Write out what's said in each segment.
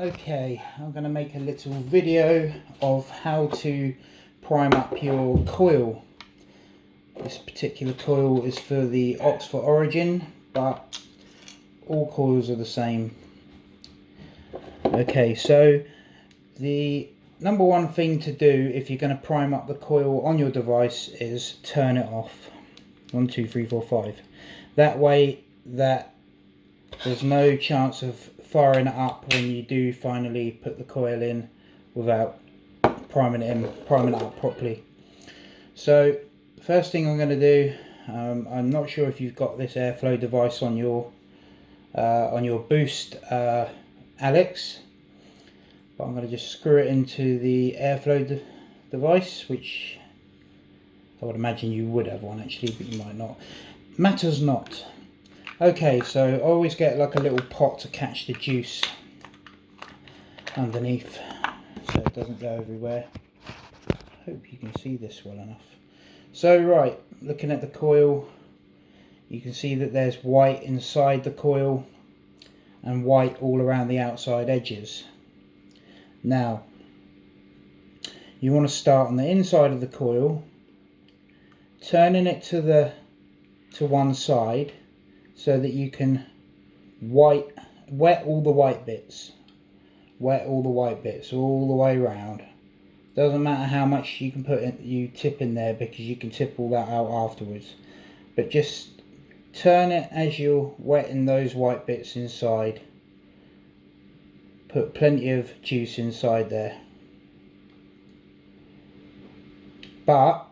Okay, I'm going to make a little video of how to prime up your coil. This particular coil is for the Oxva origin, but all coils are the same. Okay, so the number one thing to do if you're going to prime up the coil on your device is turn it off. 1, 2, 3, 4, 5. That way that there's no chance of firing it up when you do finally put the coil in without priming it up properly. So first thing I'm going to do, I'm not sure if you've got this airflow device on your boost Alex, but I'm going to just screw it into the airflow device, which I would imagine you would have one actually, but you might not. Matters not. Okay, so I always get like a little pot to catch the juice underneath so it doesn't go everywhere. I hope you can see this well enough. So right, looking at the coil, you can see that there's white inside the coil and white all around the outside edges. Now, you want to start on the inside of the coil, turning it to one side, so that you can wet all the white bits. Wet all the white bits all the way around. Doesn't matter how much you can tip in there, because you can tip all that out afterwards. But just turn it as you're wetting those white bits inside. Put plenty of juice inside there. But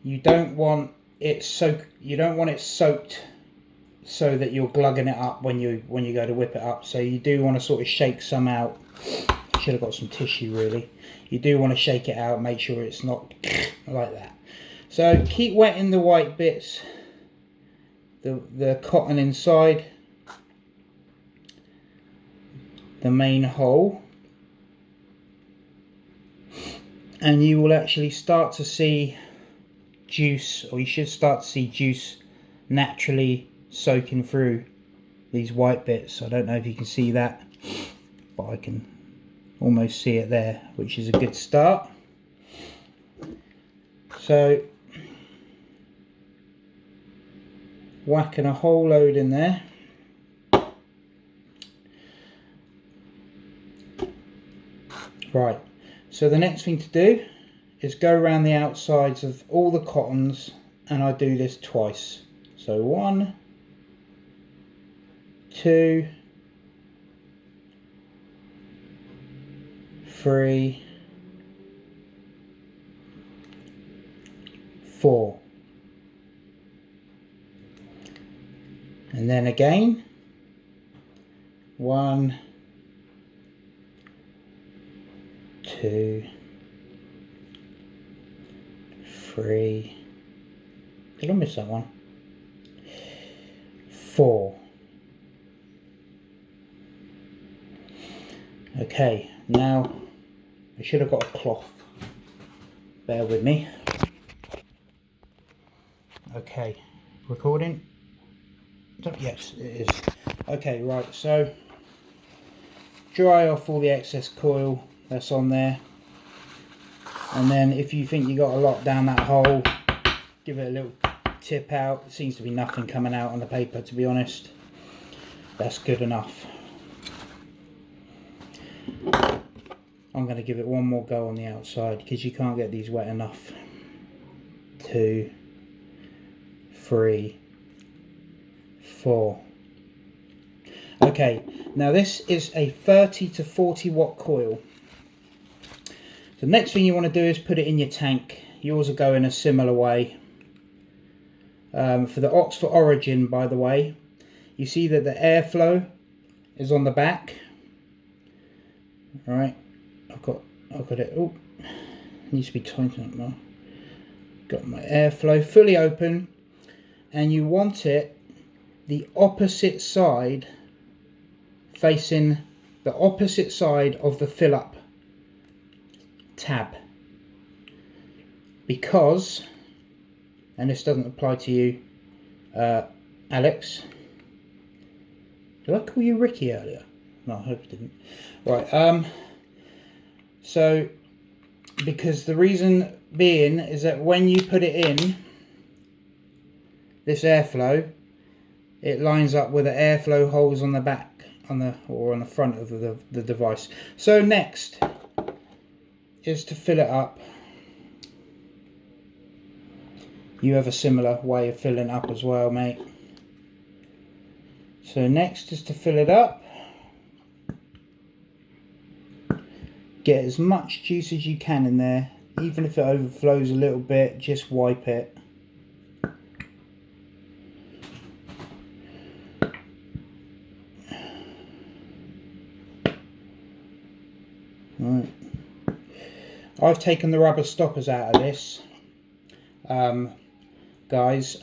you don't want it soaked so that you're glugging it up when you go to whip it up. So you do want to sort of shake some out. Should have got some tissue really. You do want to shake it out, make sure it's not like that. So keep wetting the white bits, the cotton inside the main hole, and you will actually start to see juice, or you should start to see juice naturally soaking through these white bits. I don't know if you can see that, but I can almost see it there, which is a good start. So whacking a whole load in there. Right, so the next thing to do is go around the outsides of all the cottons, and I do this twice. So 1, 2, 3, 4, and then again 1, 2, 3, did I miss that one? 4. Okay, now I should have got a cloth. Bear with me. Okay, recording? Yes, it is. Okay, right, so dry off all the excess coil that's on there. And then if you think you got a lot down that hole, give it a little tip out. It seems to be nothing coming out on the paper, to be honest. That's good enough. I'm going to give it one more go on the outside, because you can't get these wet enough. 2, 3, 4. Okay, now this is a 30 to 40 watt coil. The next thing you want to do is put it in your tank. Yours will go in a similar way. For the Oxva origin, by the way, you see that the airflow is on the back. Alright, I've got it. Oh, needs to be tightened up more. Got my airflow fully open, and you want it the opposite side, facing the opposite side of the fill up tab, because, and this doesn't apply to you, Alex. Did I call you Ricky earlier? No, I hope it didn't. Right, so because the reason being is that when you put it in, this airflow, it lines up with the airflow holes on the back, on the front of the device. So next is to fill it up. You have a similar way of filling up as well, mate. So next is to fill it up. Get as much juice as you can in there. Even if it overflows a little bit, just wipe it. Right. I've taken the rubber stoppers out of this, guys,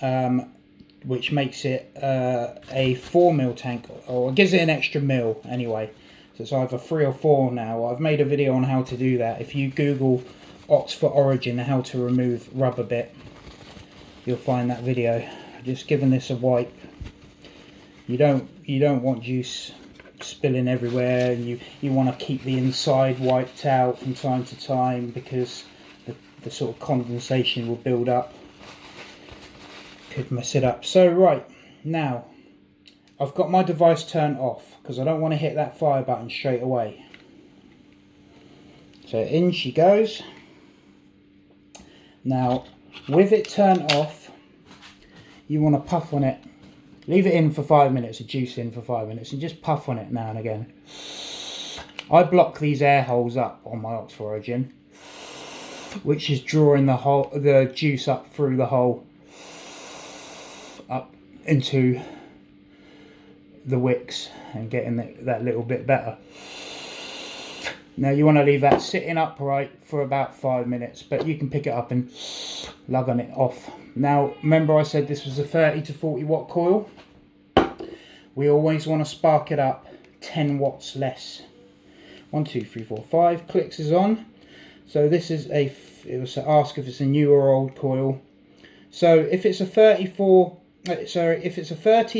which makes it a 4mm tank, or it gives it an extra mil anyway. So it's either 3 or 4 now. I've made a video on how to do that. If you Google Oxva Origin, how to remove rubber bit, you'll find that video. Just giving this a wipe. You don't want juice spilling everywhere, and you want to keep the inside wiped out from time to time, because the sort of condensation will build up. Could mess it up. So right, now I've got my device turned off because I don't want to hit that fire button straight away. So in she goes. Now with it turned off, you want to puff on it. Leave it in for 5 minutes, the juice in for 5 minutes, and just puff on it now and again. I block these air holes up on my Oxva Origin, which is drawing the juice up through the hole, up into the wicks, and getting that little bit better. Now you want to leave that sitting upright for about 5 minutes, but you can pick it up and lug on it off. Now remember I said this was a 30 to 40 watt coil. We always want to spark it up 10 watts less. 1, 2, 3, 4, 5 clicks is on. So this is it was to ask if it's a new or old coil. So if it's a 30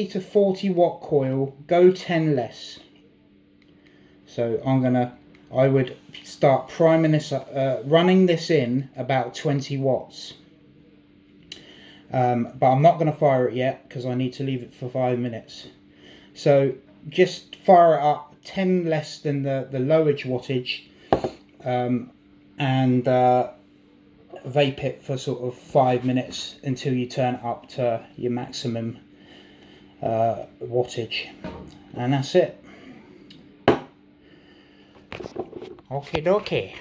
to 40 watt coil, go 10 less. So I would start priming this up, running this in about 20 watts. But I'm not going to fire it yet because I need to leave it for 5 minutes. So just fire it up 10 less than the lowage wattage, and vape it for sort of 5 minutes until you turn it up to your maximum wattage, and that's it. Okay.